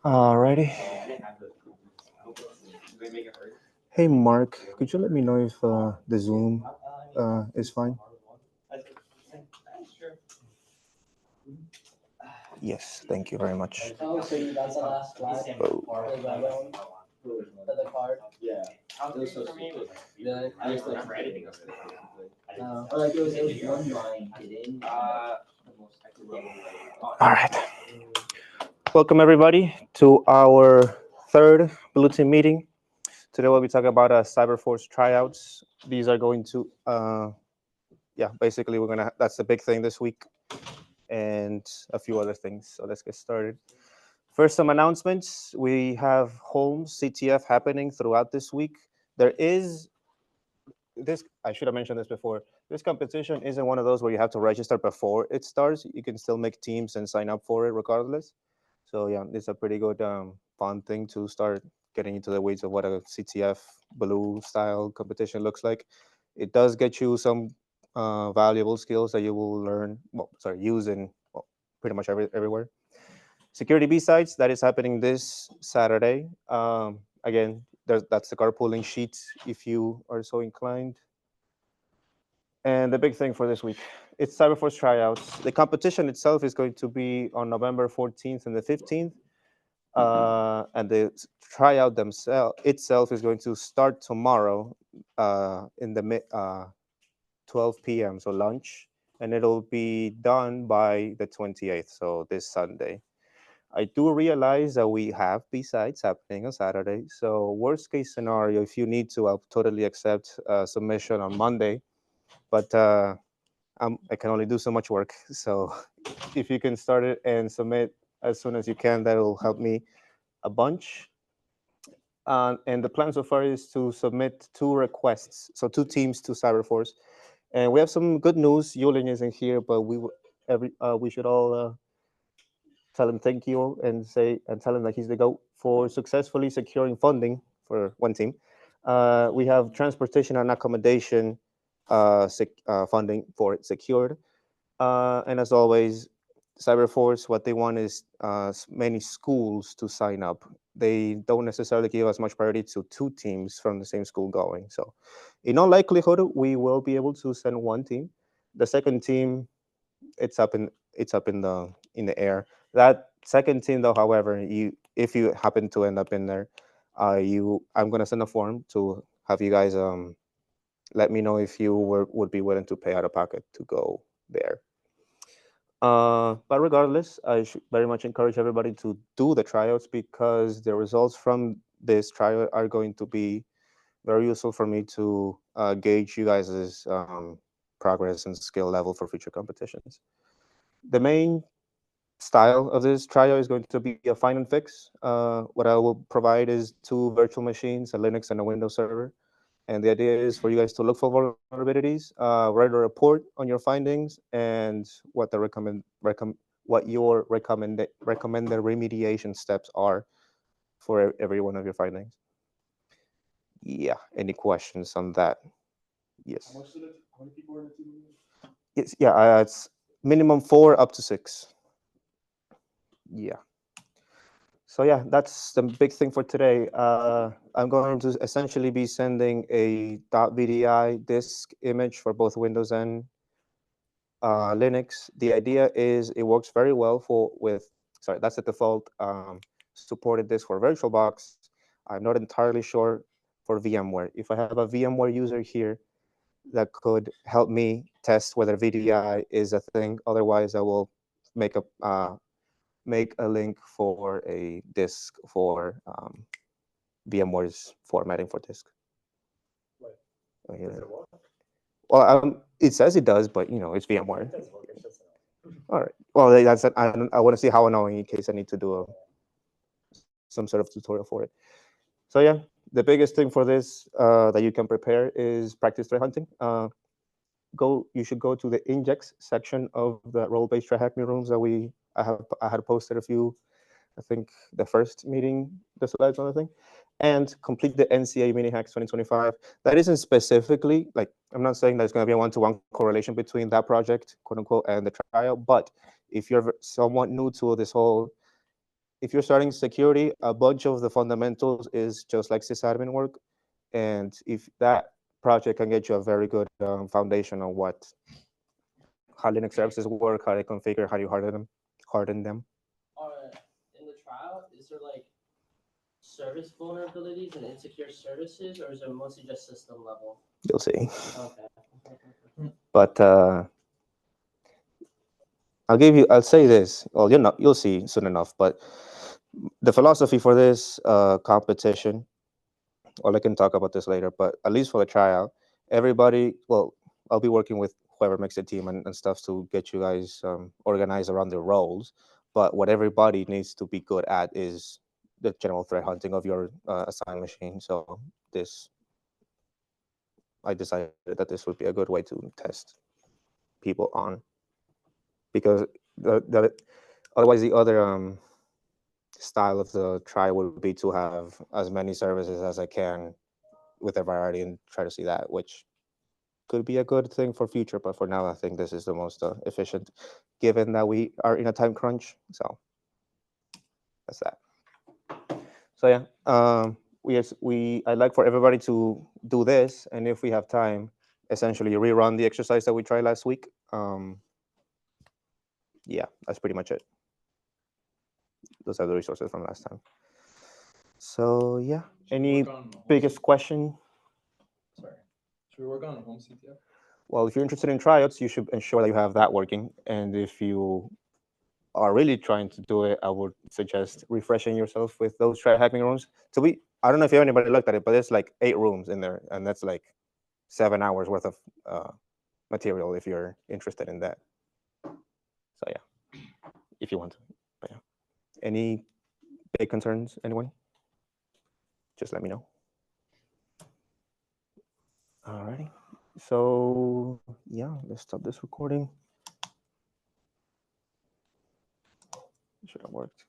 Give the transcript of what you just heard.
Alrighty. Hey, Mark, could you let me know if the Zoom is fine? Yes, thank you very much. Oh, so you got the last slide? Oh, The red one? The card? The, I just like or like it was one line hidden. all right. Welcome, everybody, to our third bulletin meeting. Today, we'll be talking about CyberForce tryouts. These are going to, basically, that's the big thing this week, and a few other things. So let's get started. First, some announcements. We have Holmes CTF happening throughout this week. There is this, I should have mentioned this before. This competition isn't one of those where you have to register before it starts. You can still make teams and sign up for it regardless. So yeah, it's a pretty good fun thing to start getting into the weeds of what a CTF blue style competition looks like. It does get you some valuable skills that you will learn, use in pretty much everywhere. Security B-sides, that is happening this Saturday. Again, that's the carpooling sheet if you are so inclined. And the big thing for this week, it's CyberForce tryouts. The competition itself is going to be on November 14th and the 15th. And the tryout itself is going to start tomorrow in the 12 p.m., so lunch, and it'll be done by the 28th, so this Sunday. I do realize that we have B-sides happening on Saturday, so worst case scenario, if you need to, I'll totally accept submission on Monday, but I can only do so much work. So if you can start it and submit as soon as you can, that'll help me a bunch. And the plan so far is to submit 2 requests, so 2 teams to CyberForce. And we have some good news. Yulin isn't here, but we should all tell him thank you and tell him that he's the GOAT for successfully securing funding for one team. We have transportation and accommodation funding for it secured. And as always, CyberForce, what they want is many schools to sign up. They don't necessarily give as much priority to 2 teams from the same school going. So, in all likelihood, we will be able to send 1 team. The second team, it's up in the air. That second team, though, however, if you happen to end up in there, I'm gonna send a form to have you guys let me know if you would be willing to pay out of pocket to go there. But regardless, I should very much encourage everybody to do the tryouts because the results from this trial are going to be very useful for me to gauge you guys' progress and skill level for future competitions. The main style of this trial is going to be a find and fix. What I will provide is 2 virtual machines, a Linux and a Windows server. And the idea is for you guys to look for vulnerabilities, write a report on your findings, and what your recommended remediation steps are for every one of your findings. Yeah. Any questions on that? Yes. How many people are in the team? Yes. Yeah. It's minimum 4 up to 6. Yeah. So yeah, that's the big thing for today. I'm going to essentially be sending a .vdi disk image for both Windows and Linux. The idea is it works very well that's the default supported disk for VirtualBox. I'm not entirely sure for VMware. If I have a VMware user here that could help me test whether VDI is a thing, otherwise I will make a link for a disk for VMware's formatting for disk. Right. Oh, yeah. Does it work? Well, it says it does, but it's VMware. It does work, it's just All right. Well, I want to see how annoying in case I need to do some sort of tutorial for it. So yeah, the biggest thing for this that you can prepare is practice threat hunting. You should go to the index section of the role-based threat hack me rooms that I had posted a few. I think the first meeting, the slides on the thing, and complete the NCA Mini Hacks 2025. That isn't specifically, I'm not saying there's going to be a one-to-one correlation between that project, quote unquote, and the trial, but if you're somewhat new to this whole if you're starting security, a bunch of the fundamentals is just like sysadmin work, and if that project can get you a very good foundation on what how Linux services work, how they configure, how you harden them. In the trial, is there like service vulnerabilities and insecure services, or is it mostly just system level? You'll see. Okay. But I'll say this. Well, you'll see soon enough. But the philosophy for this competition, well, I can talk about this later. But at least for the tryout, everybody. Well, I'll be working with whoever makes the team and stuff to get you guys organized around the roles. But what everybody needs to be good at is the general threat hunting of your assigned machine. So this, I decided that this would be a good way to test people on, because the otherwise the other style of the try would be to have as many services as I can with a variety and try to see that, which could be a good thing for future. But for now, I think this is the most efficient, given that we are in a time crunch. So that's that. So yeah, I'd like for everybody to do this, and if we have time, essentially rerun the exercise that we tried last week. Yeah, that's pretty much it. Those are the resources from last time. So yeah, any biggest question? Sorry. Should we work on a home CTF? Well, if you're interested in tryouts, you should ensure that you have that working. And if you are really trying to do it, I would suggest refreshing yourself with those try hacking rooms. I don't know if anybody looked at it, but there's like 8 rooms in there, and that's like 7 hours worth of material if you're interested in that. So yeah, if you want to. But yeah. Any big concerns, anyone? Just let me know. Alrighty. So yeah, let's stop this recording. Should have worked.